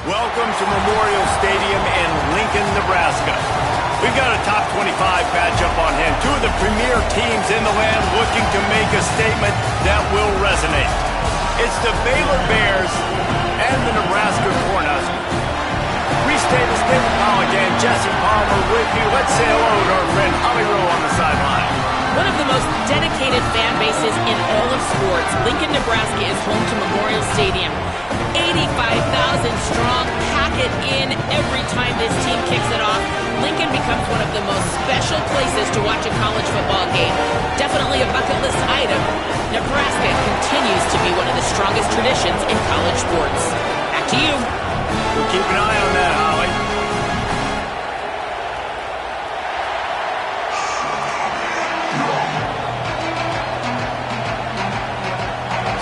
Welcome to Memorial Stadium in Lincoln, Nebraska. We've got a top 25 matchup on hand. Two of the premier teams in the land looking to make a statement that will resonate. It's the Baylor Bears and the Nebraska Cornhuskers. Reese Davis, David Pollock, and Jesse Palmer with you. Let's say hello to our friend Holly Rowe on the sideline. One of the most dedicated fan bases in all of sports, Lincoln, Nebraska is home to Memorial Stadium. 85,000 strong, pack it in every time this team kicks it off. Lincoln becomes one of the most special places to watch a college football game. Definitely a bucket list item. Nebraska continues to be one of the strongest traditions in college sports. Back to you. We'll keep an eye on that, Holly.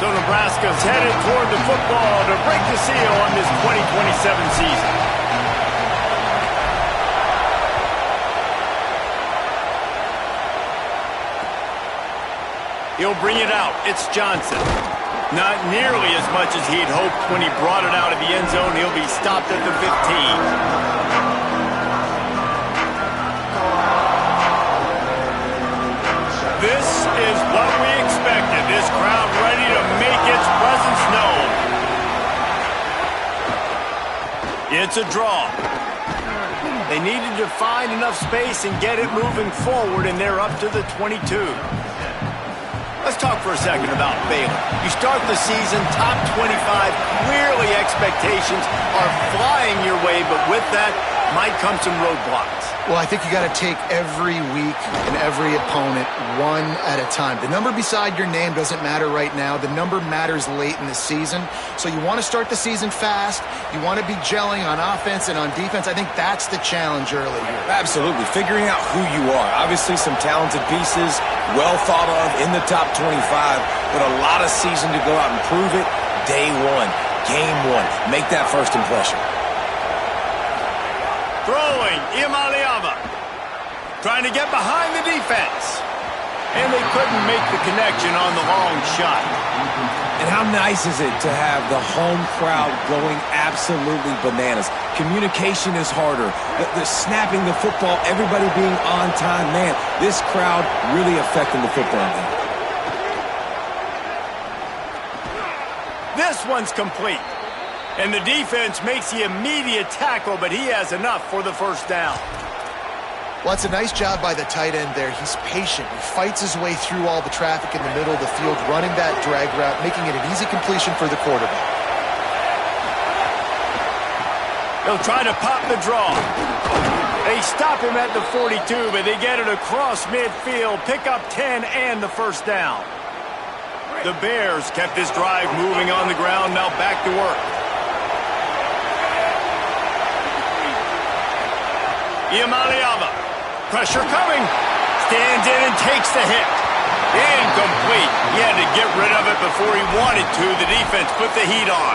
So Nebraska's headed toward the football to break the seal on this 2027 season. He'll bring it out. It's Johnson. Not nearly as much as he'd hoped when he brought it out of the end zone. He'll be stopped at the 15. This is what we expected. This crowd ready to make its presence known. It's a draw. They needed to find enough space and get it moving forward, and they're up to the 22. Let's talk for a second about Baylor. You start the season top 25. Clearly expectations are flying your way, but with that might come some roadblocks. Well, I think you got to take every week and every opponent one at a time. The number beside your name doesn't matter right now. The number matters late in the season. So you want to start the season fast. You want to be gelling on offense and on defense. I think that's the challenge early here. Absolutely. Figuring out who you are. Obviously some talented pieces, well thought of in the top 25, but a lot of season to go out and prove it. Day one, game one. Make that first impression. Throwing, Imaliava. Trying to get behind the defense. And they couldn't make the connection on the long shot. And how nice is it to have the home crowd going absolutely bananas? Communication is harder. The snapping the football, everybody being on time. Man, this crowd really affecting the football game. This one's complete. And the defense makes the immediate tackle, but he has enough for the first down. Well, it's a nice job by the tight end there. He's patient. He fights his way through all the traffic in the middle of the field, running that drag route, making it an easy completion for the quarterback. They'll try to pop the draw. They stop him at the 42, but they get it across midfield, pick up 10 and the first down. The Bears kept this drive moving on the ground, now back to work. Iamaleava. Pressure coming. Stands in and takes the hit. Incomplete. He had to get rid of it before he wanted to. The defense put the heat on.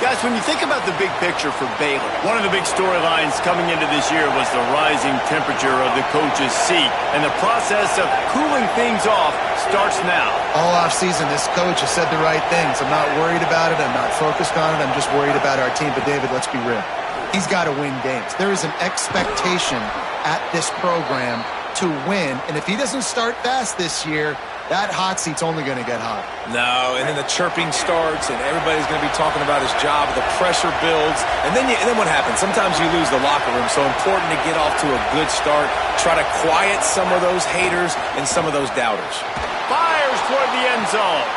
Guys, when you think about the big picture for Baylor, one of the big storylines coming into this year was the rising temperature of the coach's seat. And the process of cooling things off starts now. All offseason, this coach has said the right things. I'm not worried about it. I'm not focused on it. I'm just worried about our team. But, David, let's be real. He's got to win games. There is an expectation at this program to win. And if he doesn't start fast this year, that hot seat's only going to get hot. No, and then the chirping starts, and everybody's going to be talking about his job. The pressure builds, and then what happens? Sometimes you lose the locker room, so important to get off to a good start. Try to quiet some of those haters and some of those doubters. Fires toward the end zone.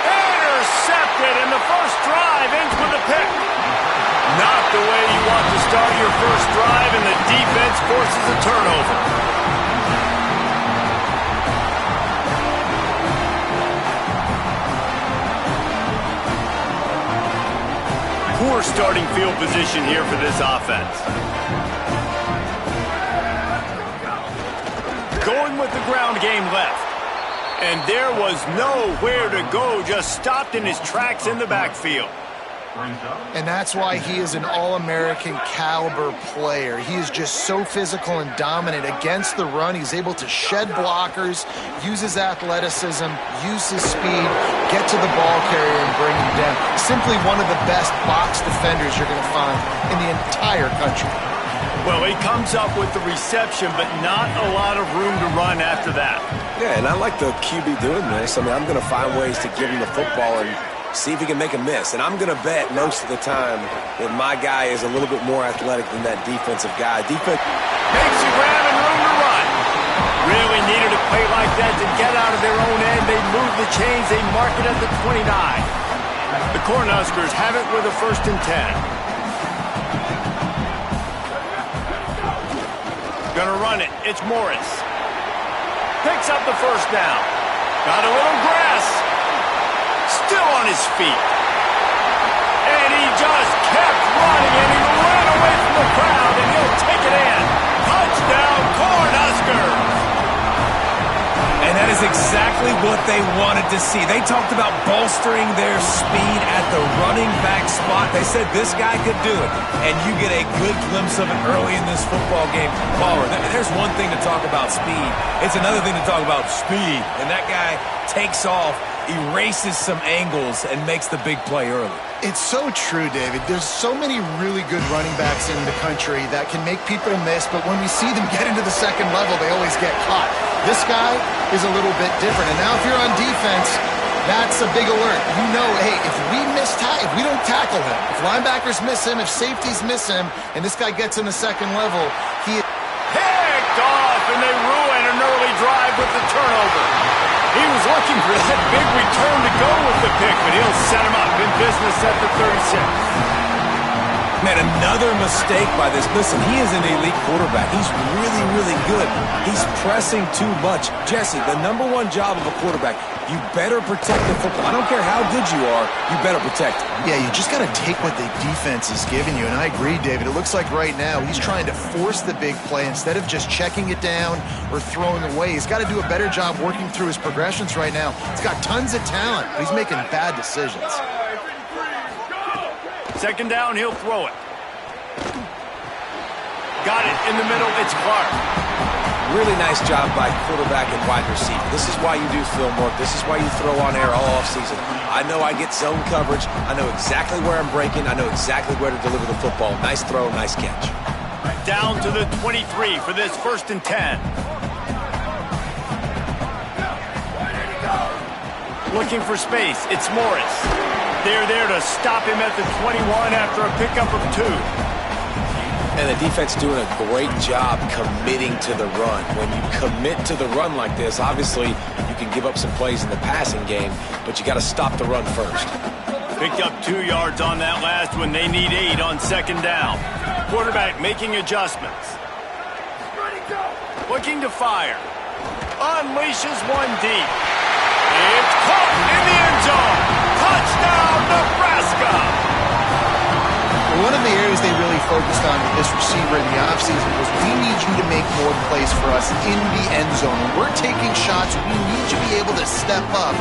Intercepted, and the first drive ends with a pick. Not the way you want to start your first drive, and the defense forces a turnover. Poor starting field position here for this offense. Going with the ground game left. And there was nowhere to go, just stopped in his tracks in the backfield. And that's why he is an all-American caliber player. He is just so physical and dominant against the run. He's able to shed blockers, use his athleticism, use his speed, get to the ball carrier and bring him down. Simply one of the best box defenders you're going to find in the entire country. Well, he comes up with the reception, but not a lot of room to run after that. Yeah, and I like the QB doing this. I mean, I'm going to find ways to give him the football and see if he can make a miss. And I'm going to bet most of the time that my guy is a little bit more athletic than that defensive guy. Makes a grab and room to run. Really needed a play like that to get out of their own end. They move the chains. They mark it at the 29. The Cornhuskers have it with a 1st and 10. Gonna run it. It's Morris. Picks up the first down. Got a little grass. Still on his feet. And he just kept running, and he ran away from the crowd, and he'll take it in. Touchdown, Cornhuskers! And that is exactly what they wanted to see. They talked about bolstering their speed at the running back spot. They said this guy could do it. And you get a good glimpse of it early in this football game. Power. There's one thing to talk about speed. It's another thing to talk about speed. And that guy takes off, erases some angles, and makes the big play early. It's so true, David. There's so many really good running backs in the country that can make people miss, but when we see them get into the second level, they always get caught. This guy is a little bit different. And now if you're on defense, that's a big alert. You know, hey, if we don't tackle him, if linebackers miss him, if safeties miss him, and this guy gets in the second level, he is picked off, and they ruin an early drive with the turnover. He was looking for that big return to go with the pick, but he'll set him up in business at the 36. Man, another mistake by this. Listen, he is an elite quarterback. He's really, really good. He's pressing too much. Jesse, the #1 job of a quarterback, you better protect the football. I don't care how good you are, you better protect it. Yeah, you just got to take what the defense is giving you, and I agree, David. It looks like right now he's trying to force the big play instead of just checking it down or throwing away. He's got to do a better job working through his progressions right now. He's got tons of talent, but he's making bad decisions. 2nd down, he'll throw it. Got it in the middle, it's Clark. Really nice job by quarterback and wide receiver. This is why you do film work. This is why you throw on air all offseason. I know I get zone coverage. I know exactly where I'm breaking. I know exactly where to deliver the football. Nice throw, nice catch. Down to the 23 for this 1st and 10. Looking for space. It's Morris. They're there to stop him at the 21 after a pickup of 2. And the defense doing a great job committing to the run. When you commit to the run like this, obviously you can give up some plays in the passing game, but you got to stop the run first. Picked up 2 yards on that last one. They need 8 on 2nd down. Quarterback making adjustments. Looking to fire. Unleashes one deep. It's caught in the end zone. Touchdown, Nebraska! One of the areas they really focused on with this receiver in the offseason was we need you to make more plays for us in the end zone. When we're taking shots, we need you to be able to step up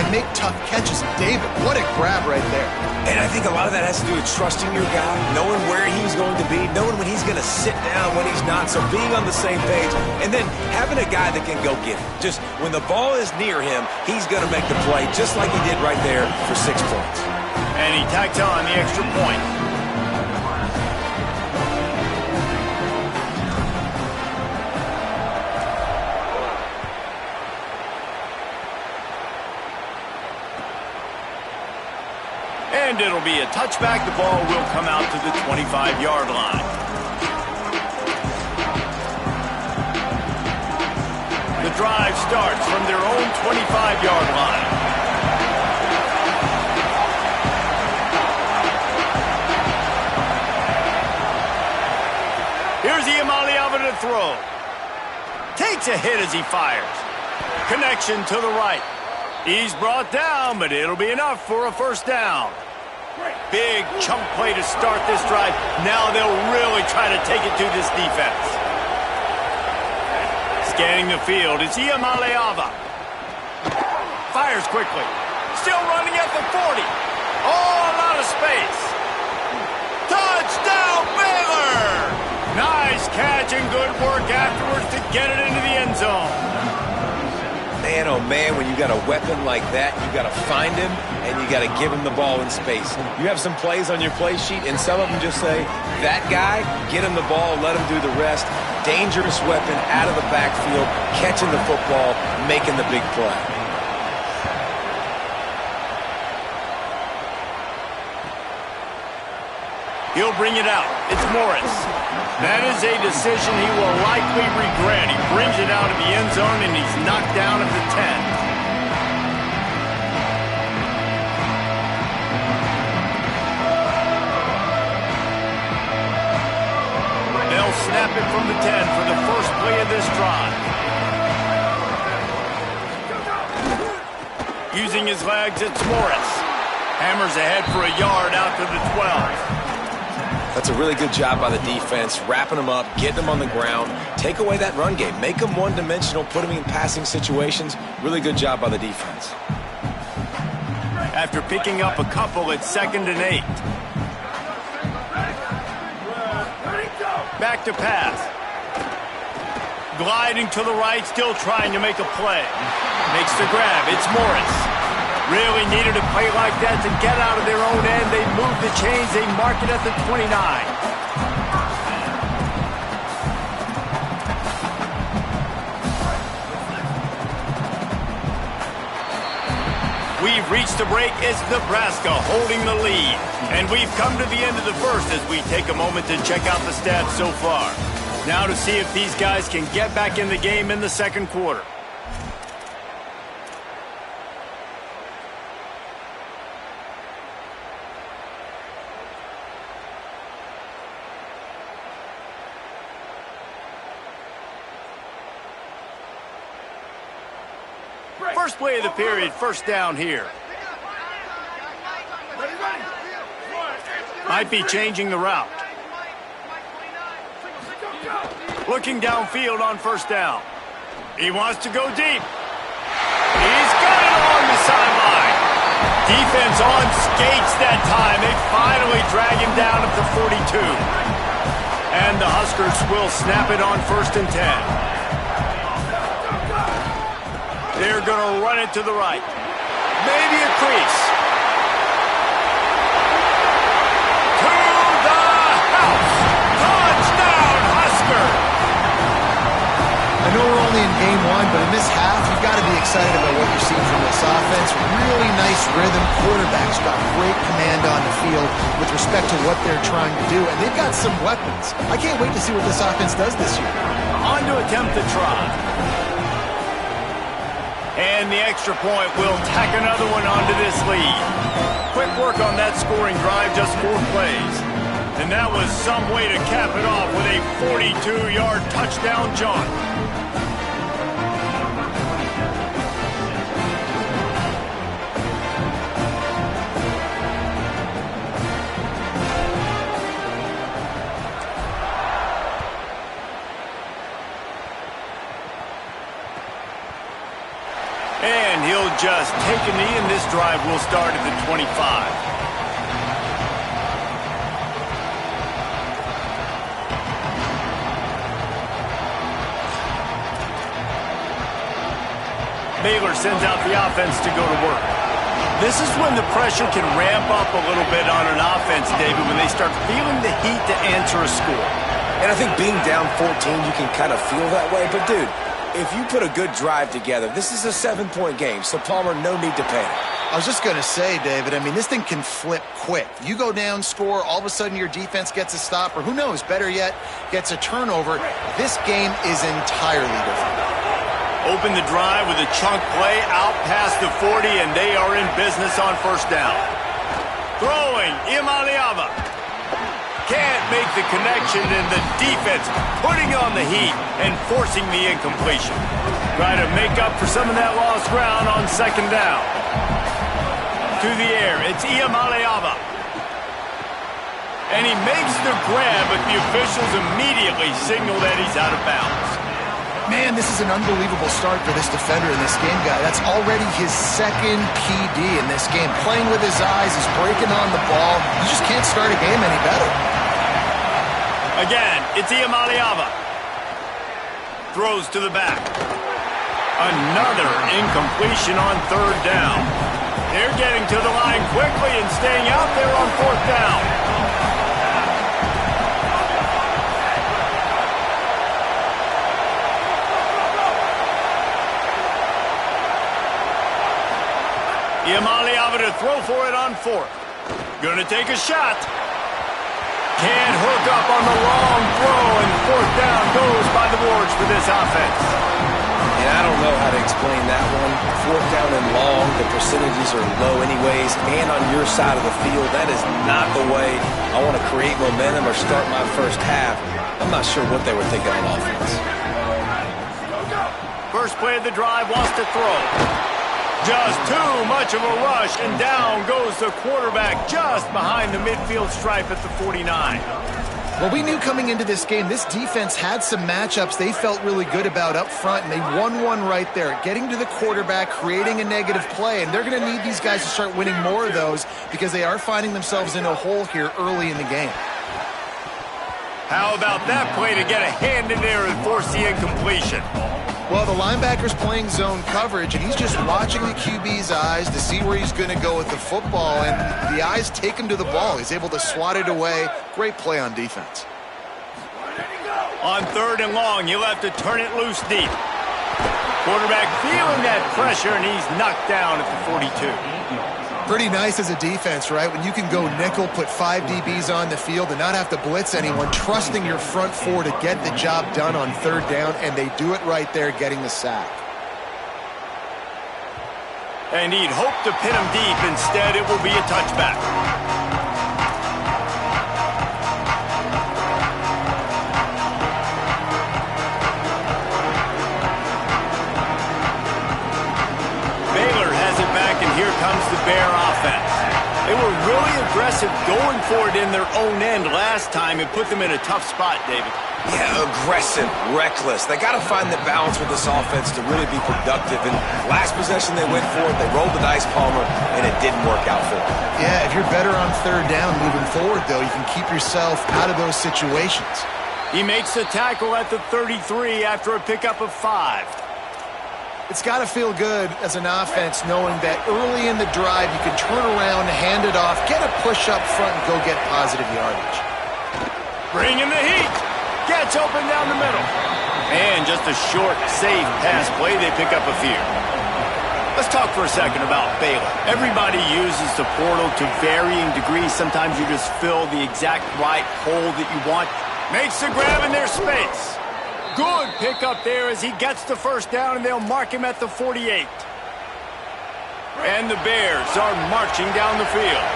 and make tough catches. David, what a grab right there. And I think a lot of that has to do with trusting your guy, knowing where he's going to be, knowing when he's going to sit down, when he's not, so being on the same page, and then having a guy that can go get it. Just when the ball is near him, he's going to make the play, just like he did right there for 6 points. And he tacked on the extra point. And it'll be a touchback. The ball will come out to the 25-yard line. The drive starts from their own 25-yard line. Here's Iamaleava to throw. Takes a hit as he fires. Connection to the right. He's brought down, but it'll be enough for a 1st down. Big chunk play to start this drive. Now they'll really try to take it to this defense. Scanning the field, it's Iamaleava. Fires quickly. Still running at the 40. Oh, a lot of space. Touchdown, Baylor! Nice catch and good work afterwards to get it into the end zone. Man, oh man, when you got a weapon like that, you got to find him and you got to give him the ball in space. You have some plays on your play sheet, and some of them just say, that guy, get him the ball, let him do the rest. Dangerous weapon out of the backfield, catching the football, making the big play. He'll bring it out. It's Morris. That is a decision he will likely regret. He brings it out of the end zone, and he's knocked down at the 10. They'll snap it from the 10 for the first play of this drive. Using his legs, it's Morris. Hammers ahead for a yard out to the 12. That's a really good job by the defense, wrapping them up, getting them on the ground. Take away that run game. Make them one-dimensional, put them in passing situations. Really good job by the defense. After picking up a couple, it's 2nd and 8. Back to pass. Gliding to the right, still trying to make a play. Makes the grab. It's Morris. Really needed a play like that to get out of their own end. They move the chains. They mark it at the 29. We've reached the break. It's Nebraska holding the lead. And we've come to the end of the 1st as we take a moment to check out the stats so far. Now to see if these guys can get back in the game in the 2nd quarter. First play of the period, 1st down here. Might be changing the route. Looking downfield on 1st down. He wants to go deep. He's got it along the sideline. Defense on skates that time. They finally drag him down at the 42. And the Huskers will snap it on 1st and 10. They're going to run it to the right. Maybe a crease. To the house. Touchdown, Husker. I know we're only in game one, but in this half, you've got to be excited about what you're seeing from this offense. Really nice rhythm. Quarterback's got great command on the field with respect to what they're trying to do, and they've got some weapons. I can't wait to see what this offense does this year. On to attempt the try. And the extra point will tack another one onto this lead. Quick work on that scoring drive, just 4 plays. And that was some way to cap it off with a 42-yard touchdown jaunt. And he'll just take a knee, and this drive will start at the 25. Baylor sends out the offense to go to work. This is when the pressure can ramp up a little bit on an offense, David, when they start feeling the heat to answer a score. And I think being down 14, you can kind of feel that way. But, dude, if you put a good drive together, this is a 7-point game, so Palmer, no need to panic. I was just going to say, David, I mean, this thing can flip quick. You go down, score, all of a sudden your defense gets a stop, or who knows, better yet, gets a turnover. This game is entirely different. Open the drive with a chunk play out past the 40, and they are in business on first down. Throwing, Imaliava. Can't make the connection, and the defense putting on the heat and forcing the incompletion. Try to make up for some of that lost ground on second down. To the air, it's Imaliava. And he makes the grab, but the officials immediately signal that he's out of bounds. Man, this is an unbelievable start for this defender in this game, guy. That's already his second PD in this game. Playing with his eyes, he's breaking on the ball. You just can't start a game any better. Again, it's Imaliava. Throws to the back. Another incompletion on third down. They're getting to the line quickly and staying out there on fourth down. Imaliava to throw for it on fourth. Gonna take a shot. Can't hook up on the long throw, and fourth down goes by the boards for this offense. And I don't know how to explain that one. Fourth down and long, the percentages are low anyways, and on your side of the field, that is not the way I want to create momentum or start my first half. I'm not sure what they were thinking on offense. First play of the drive, wants to throw. Just too much of a rush, and down goes the quarterback just behind the midfield stripe at the 49. Well, we knew coming into this game, this defense had some matchups they felt really good about up front, and they won one right there, getting to the quarterback, creating a negative play, and they're going to need these guys to start winning more of those because they are finding themselves in a hole here early in the game. How about that play to get a hand in there and force the incompletion? Well, the linebacker's playing zone coverage, and he's just watching the QB's eyes to see where he's going to go with the football, and the eyes take him to the ball. He's able to swat it away. Great play on defense. On third and long, you'll have to turn it loose deep. Quarterback feeling that pressure, and he's knocked down at the 42. Pretty nice as a defense, right? When you can go nickel, put 5 DBs on the field and not have to blitz anyone, trusting your front four to get the job done on third down, and they do it right there, getting the sack. And he'd hope to pin him deep. Instead, it will be a touchback. Baylor has it back, and here comes the Bear offense. They were really aggressive going for it in their own end last time and put them in a tough spot, David. Yeah, aggressive, reckless. They got to find the balance with this offense to really be productive. And last possession they went for it, they rolled the dice, Palmer, and it didn't work out for them. Yeah, if you're better on third down moving forward, though, you can keep yourself out of those situations. He makes the tackle at the 33 after a pickup of 5. It's got to feel good as an offense knowing that early in the drive you can turn around, hand it off, get a push up front, and go get positive yardage. Bringing the heat. Gets open down the middle. And just a short, safe pass play. They pick up a few. Let's talk for a second about Baylor. Everybody uses the portal to varying degrees. Sometimes you just fill the exact right hole that you want. Makes the grab in their space. Good pickup there as he gets the first down, and they'll mark him at the 48. And the Bears are marching down the field.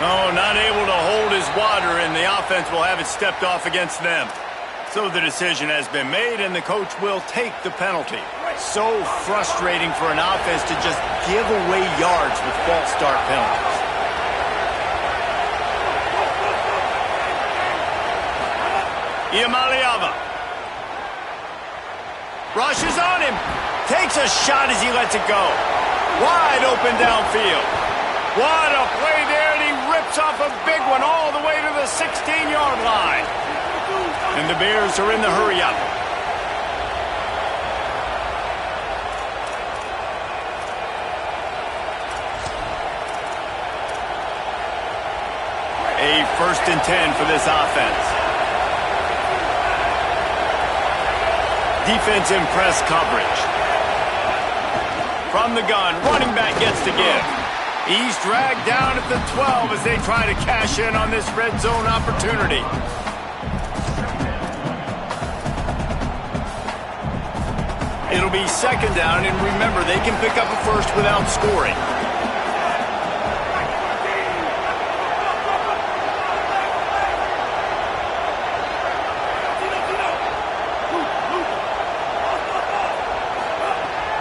Oh, not able to hold his water, and the offense will have it stepped off against them. So the decision has been made, and the coach will take the penalty. So frustrating for an offense to just give away yards with false start penalties. Iamaleava rushes on him. Takes a shot as he lets it go. Wide open downfield. What a play there, and he rips off a big one all the way to the 16-yard line. And the Bears are in the hurry-up. A 1st and 10 for this offense. Defense in press coverage. From the gun, running back gets to give. He's dragged down at the 12 as they try to cash in on this red zone opportunity. It'll be 2nd down, and remember, they can pick up a first without scoring.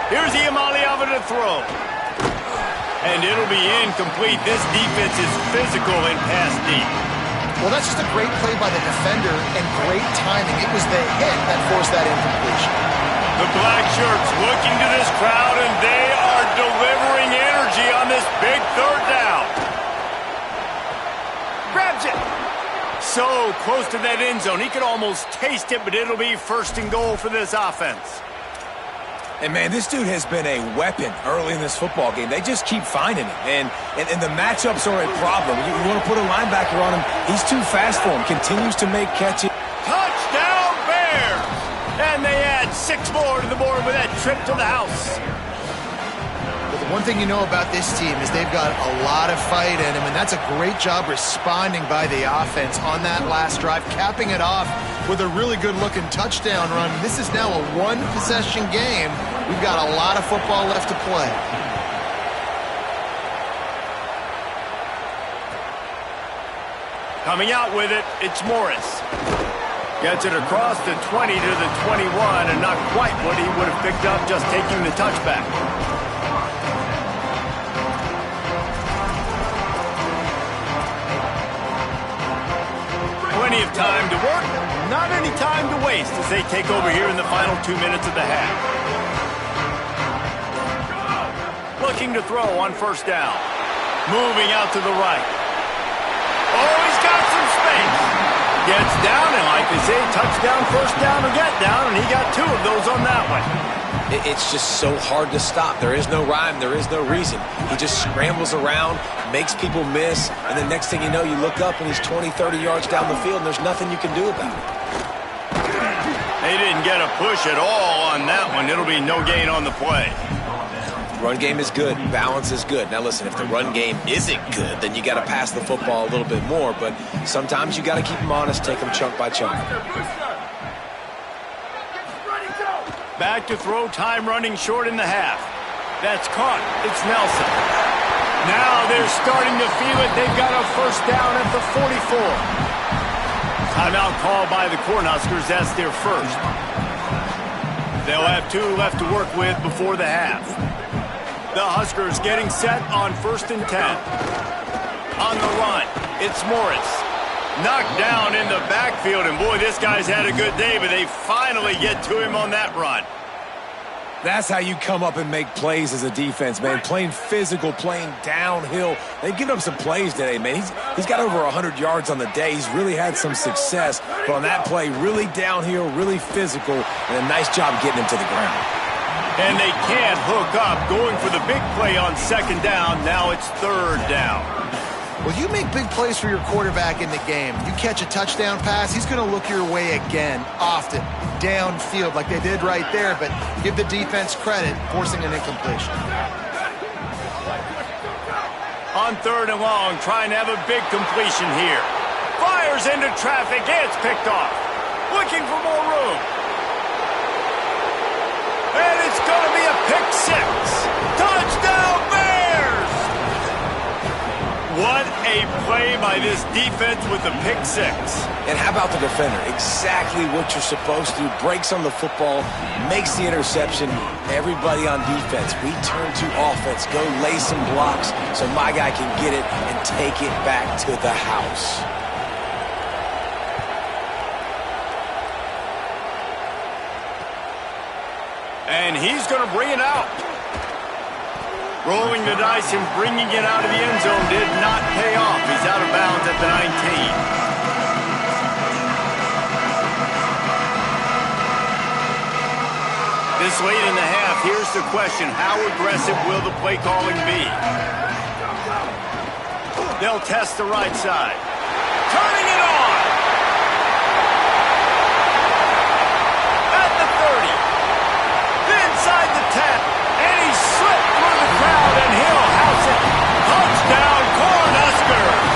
Here's Iamaleava to throw. And it'll be incomplete. This defense is physical and pass deep. Well, that's just a great play by the defender and great timing. It was the hit that forced that incompletion. The black shirts looking to this crowd, and they are delivering energy on this big 3rd down. Grabs it. So close to that end zone. He could almost taste it, but it'll be 1st and goal for this offense. And, man, this dude has been a weapon early in this football game. They just keep finding him. And the matchups are a problem. You want to put a linebacker on him, he's too fast for him. Continues to make catches. Touchdown, Bears! And they add 6 more to the board with that trip to the house. But the one thing you know about this team is they've got a lot of fight in them, and that's a great job responding by the offense on that last drive, capping it off with a really good-looking touchdown run. This is now a 1-possession game. We've got a lot of football left to play. Coming out with it, it's Morris. Gets it across the 20 to the 21, and not quite what he would have picked up just taking the touchback. Plenty of time to work, not any time to waste as they take over here in the final 2 minutes of the half. Looking to throw on 1st down. Moving out to the right. Oh, he's got some space. Gets down, and like they say, touchdown, 1st down, or get down, and he got 2 of those on that one. It's just so hard to stop. There is no rhyme. There is no reason. He just scrambles around, makes people miss, and the next thing you know, you look up, and he's 20, 30 yards down the field, and there's nothing you can do about it. They didn't get a push at all on that one. It'll be no gain on the play. Run game is good. Balance is good. Now, listen, if the run game isn't good, then you got to pass the football a little bit more, but sometimes you got to keep them honest, take them chunk by chunk. Back to throw, time running short in the half. That's caught. It's Nelson. Now they're starting to feel it. They've got a 1st down at the 44. Timeout called by the Cornhuskers. That's their 1st. They'll have 2 left to work with before the half. The Huskers getting set on 1st and 10. On the run, it's Morris. Knocked down in the backfield, and boy, this guy's had a good day, but they finally get to him on that run. That's how you come up and make plays as a defense, man. Playing physical, playing downhill. They've given up some plays today, man. He's got over 100 yards on the day. He's really had some success. But on that play, really downhill, really physical, and a nice job getting him to the ground. And they can't hook up, going for the big play on second down. Now it's third down. Well, you make big plays for your quarterback in the game. You catch a touchdown pass, he's going to look your way again, often, downfield like they did right there, but give the defense credit, forcing an incompletion. On third and long, trying to have a big completion here. Fires into traffic, it's picked off. Looking for more room. And it's going to be a pick six. Touchdown, Bears! What a play by this defense with the pick six. And how about the defender? Exactly what you're supposed to do. Breaks on the football, makes the interception. Everybody on defense, we turn to offense. Go lay some blocks so my guy can get it and take it back to the house. And he's going to bring it out. Rolling the dice and bringing it out of the end zone did not pay off. He's out of bounds at the 19. This late in the half, here's the question. How aggressive will the play calling be? They'll test the right side. Turning it on! At the 30. Inside the 10. And he slipped through the crowd, and he'll house it. Touchdown, Cornhuskers!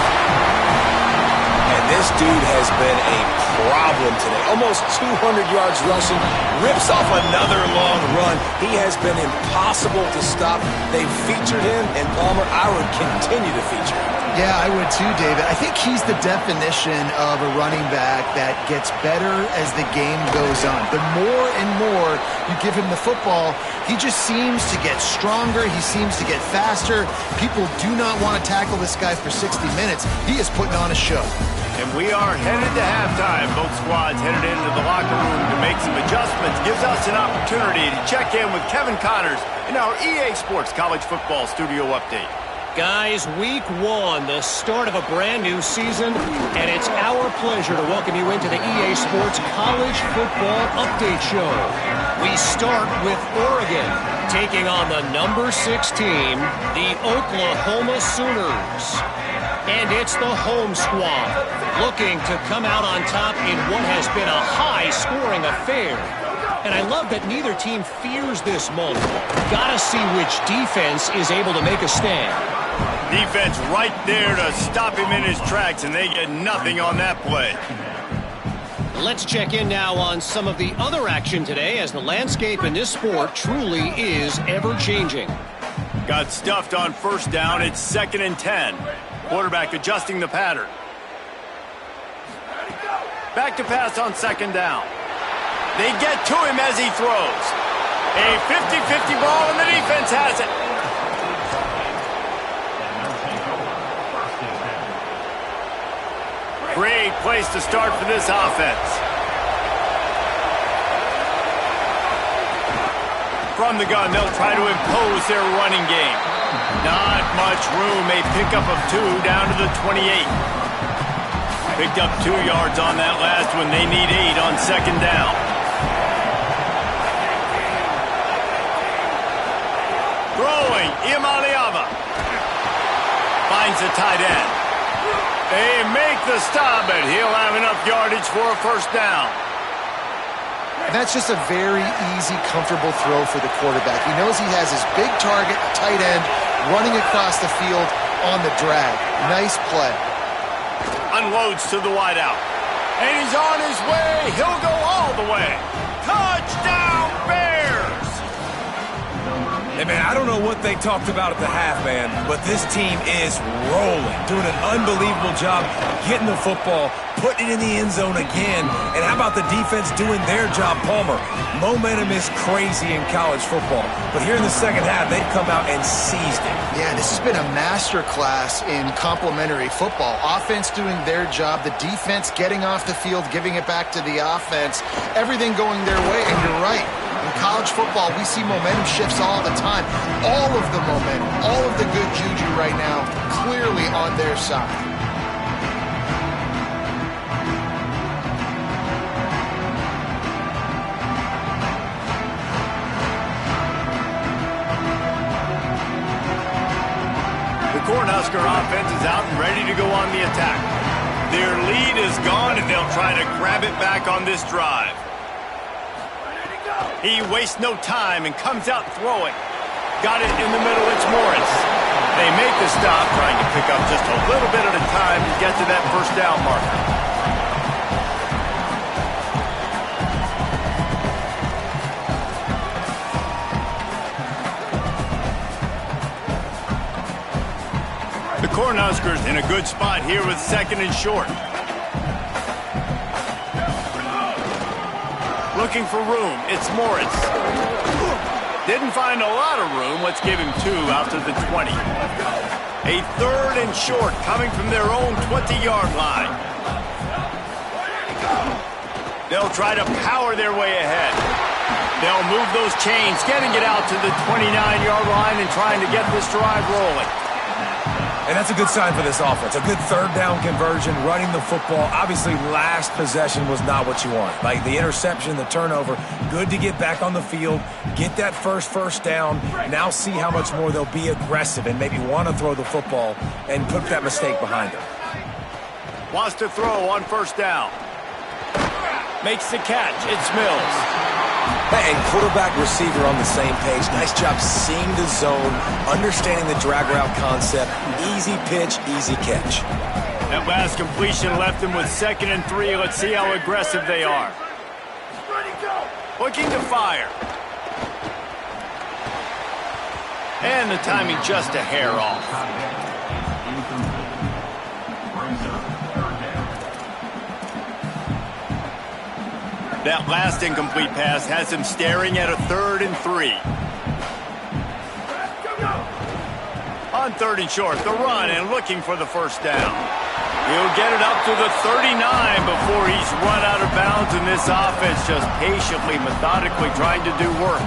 And this dude has been a problem today. Almost 200 yards rushing. Rips off another long run. He has been impossible to stop. They've featured him, and Palmer, I would continue to feature him. Yeah, I would too, David. I think he's the definition of a running back that gets better as the game goes on. The more and more you give him the football, he just seems to get stronger. He seems to get faster. People do not want to tackle this guy for 60 minutes. He is putting on a show. And we are headed to halftime. Both squads headed into the locker room to make some adjustments. Gives us an opportunity to check in with Kevin Connors in our EA Sports College Football Studio Update. Guys, week one, the start of a brand new season, and it's our pleasure to welcome you into the EA Sports College Football Update Show. We start with Oregon, taking on the number 6 team, the Oklahoma Sooners. And it's the home squad, looking to come out on top in what has been a high-scoring affair. And I love that neither team fears this moment. Gotta see which defense is able to make a stand. Defense right there to stop him in his tracks, and they get nothing on that play. Let's check in now on some of the other action today, as the landscape in this sport truly is ever-changing. Got stuffed on first down. It's 2nd and 10. Quarterback adjusting the pattern. Back to pass on 2nd down. They get to him as he throws. A 50-50 ball, and the defense has it. Great place to start for this offense. From the gun, they'll try to impose their running game. Not much room. A pickup of 2 down to the 28. Picked up 2 yards on that last one. They need 8 on 2nd down. Throwing, Imaliava. Finds the tight end. They make the stop, and he'll have enough yardage for a first down. And that's just a very easy, comfortable throw for the quarterback. He knows he has his big target, tight end, running across the field on the drag. Nice play. Unloads to the wideout. And he's on his way. He'll go all the way. Touchdown, Bears! Hey, man, I don't know what they talked about at the half, man, but this team is rolling, doing an unbelievable job getting the football, putting it in the end zone again. And how about the defense doing their job, Palmer? Momentum is crazy in college football, but here in the second half, they've come out and seized it. Yeah, this has been a master class in complementary football. Offense doing their job, the defense getting off the field, giving it back to the offense, everything going their way. And you're right, in college football, we see momentum shifts all the time. All of the momentum, all of the good juju right now, clearly on their side. Cornhusker offense is out and ready to go on the attack. Their lead is gone, and they'll try to grab it back on this drive. He wastes no time and comes out throwing. Got it in the middle, it's Morris. They make the stop, trying to pick up just a little bit at a time to get to that first down marker. Cornhuskers in a good spot here with 2nd and short. Looking for room. It's Moritz. Didn't find a lot of room. Let's give him 2 out to the 20. A 3rd and short coming from their own 20-yard line. They'll try to power their way ahead. They'll move those chains, getting it out to the 29-yard line and trying to get this drive rolling. And that's a good sign for this offense. A good 3rd down conversion, running the football. Obviously, last possession was not what you want. Like the interception, the turnover, good to get back on the field, get that first down. Now see how much more they'll be aggressive and maybe want to throw the football and put that mistake behind them. Wants to throw on 1st down. Makes the catch. It's Mills. And quarterback, receiver on the same page. Nice job seeing the zone, understanding the drag route concept. Easy pitch, easy catch. That last completion left them with 2nd and 3. Let's see how aggressive they are. Looking to fire. And the timing just a hair off. That last incomplete pass has him staring at a 3rd and 3. On 3rd and short, the run and looking for the 1st down. He'll get it up to the 39 before he's run out of bounds, and this offense just patiently, methodically trying to do work.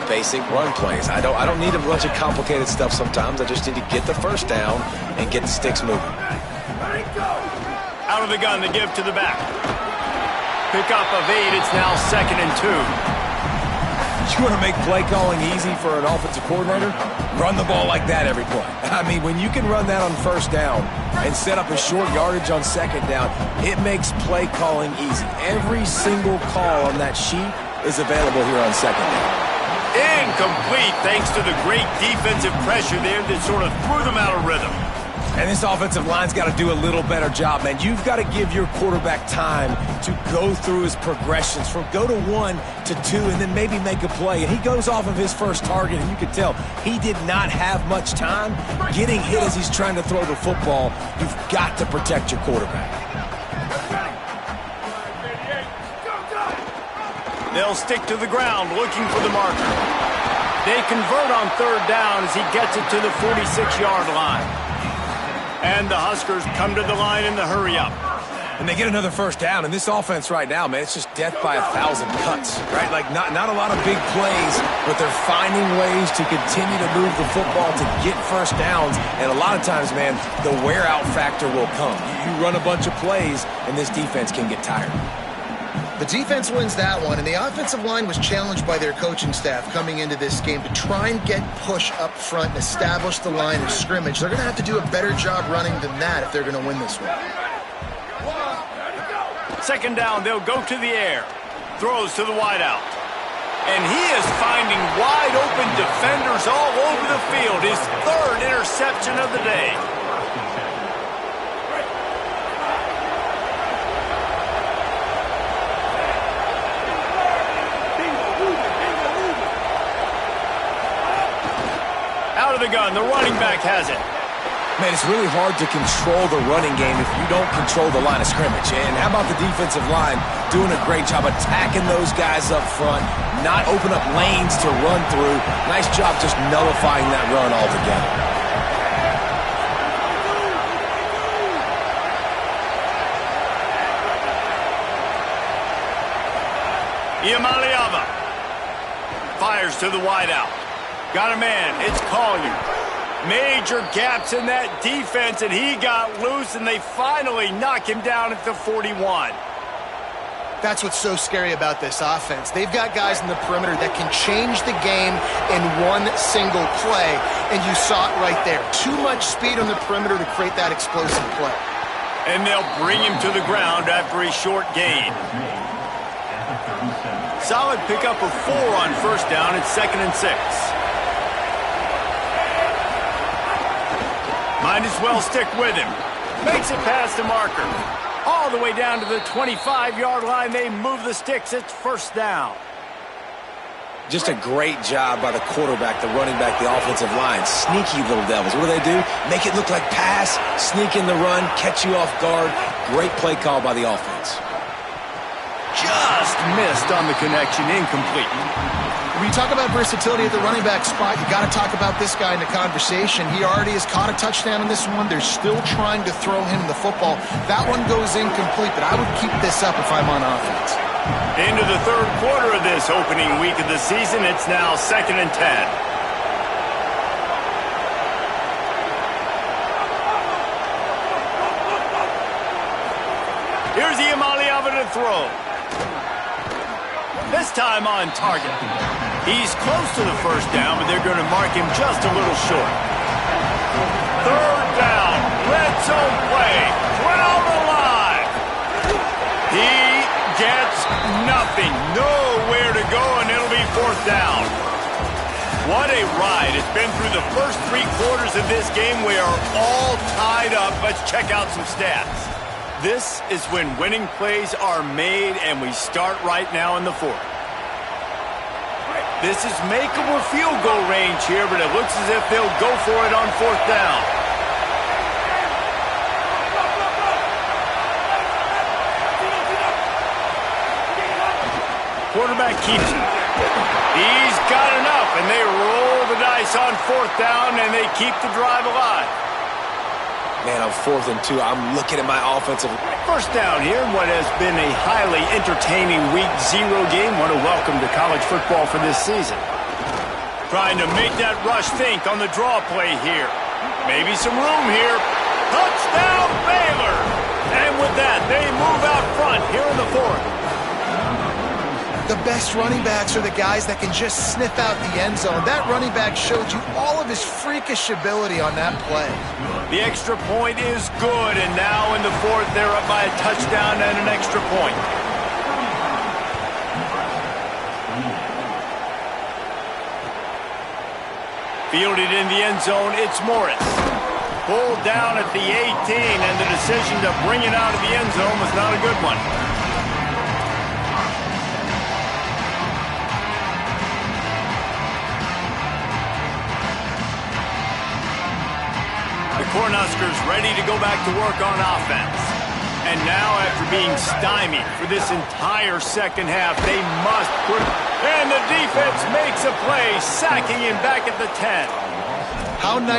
Basic run plays. I don't need a bunch of complicated stuff sometimes. I just need to get the 1st down and get the sticks moving. Out of the gun to give to the back. Pickup of 8, it's now 2nd and 2. You want to make play calling easy for an offensive coordinator? Run the ball like that every play. I mean, when you can run that on 1st down and set up a short yardage on 2nd down, it makes play calling easy. Every single call on that sheet is available here on 2nd down. Incomplete thanks to the great defensive pressure there that sort of threw them out of rhythm. And this offensive line's got to do a little better job, man. You've got to give your quarterback time to go through his progressions from go to 1 to 2 and then maybe make a play. And he goes off of his first target, and you can tell he did not have much time getting hit as he's trying to throw the football. You've got to protect your quarterback. They'll stick to the ground looking for the marker. They convert on 3rd down as he gets it to the 46-yard line. And the Huskers come to the line in the hurry-up. And they get another 1st down. And this offense right now, man, it's just death by 1,000 cuts, right? Like not a lot of big plays, but they're finding ways to continue to move the football to get 1st downs. And a lot of times, man, the wear-out factor will come. You run a bunch of plays, and this defense can get tired. The defense wins that one, and the offensive line was challenged by their coaching staff coming into this game to try and get push up front and establish the line of scrimmage. They're going to have to do a better job running than that if they're going to win this one. 2nd down, they'll go to the air. Throws to the wideout. And he is finding wide open defenders all over the field. His 3rd interception of the day. Out of the gun, the running back has it. Man, it's really hard to control the running game if you don't control the line of scrimmage. And how about the defensive line doing a great job attacking those guys up front, not open up lanes to run through. Nice job just nullifying that run altogether. Iamaleava Fires to the wideout. Got a man. It's Collier. Major gaps in that defense, and he got loose, and they finally knock him down at the 41. That's what's so scary about this offense. They've got guys in the perimeter that can change the game in one single play, and you saw it right there. Too much speed on the perimeter to create that explosive play. And they'll bring him to the ground after a short gain. Solid pickup of 4 on first down. It's 2nd and 6. Might as well stick with him. Makes it past the marker. All the way down to the 25-yard line. They move the sticks. It's first down. Just a great job by the quarterback, the running back, the offensive line. Sneaky little devils. What do? Make it look like pass, sneak in the run, catch you off guard. Great play call by the offense. Just missed on the connection. Incomplete. When you talk about versatility at the running back spot, you got to talk about this guy in the conversation. He already has caught a touchdown in this one. They're still trying to throw him the football. That one goes incomplete, but I would keep this up if I'm on offense. Into the third quarter of this opening week of the season, it's now 2nd and 10. Here's the Amaliava to throw. This time on target. He's close to the first down, but they're going to mark him just a little short. Third down. Red zone play. Crowd alive. He gets nothing. Nowhere to go, and it'll be 4th down. What a ride. It's been through the first 3 quarters of this game. We are all tied up. Let's check out some stats. This is when winning plays are made, and we start right now in the 4th. This is makeable field goal range here, but it looks as if they'll go for it on 4th down. Quarterback keeps it. He's got enough, and they roll the dice on 4th down, and they keep the drive alive. Man, on 4th and 2, I'm looking at my offensive. First down here in what has been a highly entertaining Week 0 game. What a welcome to college football for this season. Trying to make that rush think on the draw play here. Maybe some room here. Touchdown, Baylor! And with that, they move out front here in the 4th. The best running backs are the guys that can just sniff out the end zone. That running back showed you all of his freakish ability on that play. The extra point is good, and now in the 4th, they're up by a touchdown and an extra point. Fielded in the end zone, it's Morris. Pulled down at the 18, and the decision to bring it out of the end zone was not a good one. Cornhuskers ready to go back to work on offense. And now, after being stymied for this entire second half, they must put... And the defense makes a play, sacking him back at the 10. How nice